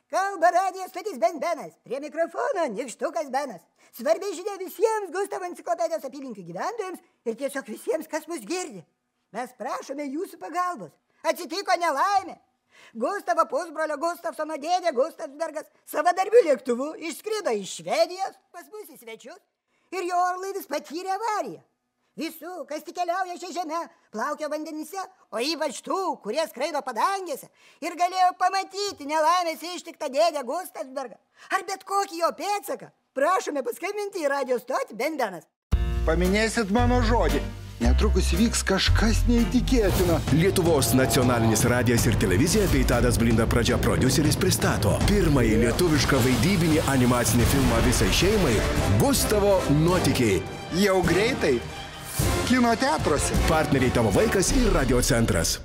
Kalba radijo stotis Benas. Prie mikrofono nykštukas Benas. Svarbi žinia visiems Gustavo enciklopedijos apylinkių gyventojams ir tiesiog visiems, kas mus girdi. Mes prašome jūsų pagalbos. Atsitiko nelaimė. Gustavo pusbrolio Gustavsono dėdė Gustavsbergas savadarbiu lėktuvu išskrido iš Švedijos pas mus į svečius ir jo orlaivis patyrė avariją. Visų, kas tik keliauja šią žemę, plaukia vandenyse, o ypač tų, kurie skraido padangėse ir galėjo pamatyti nelaimės ištiktą dėdę Gustavsbergą ar bet kokį jo pėdsaką, prašome paskambinti į radijo stotį Benas. Paminėsit mano žodį. Netrukus vyks kažkas neįtikėtino. Lietuvos nacionalinis radijas ir televizija bei Tadas Blinda pradžia prodiuseris pristato pirmąjį lietuvišką vaidybinį animacinį filmą visai šeimai Gustavo nuotykiai. Jau greitai kino teatruose. Partneriai Tavo vaikas ir Radio centras.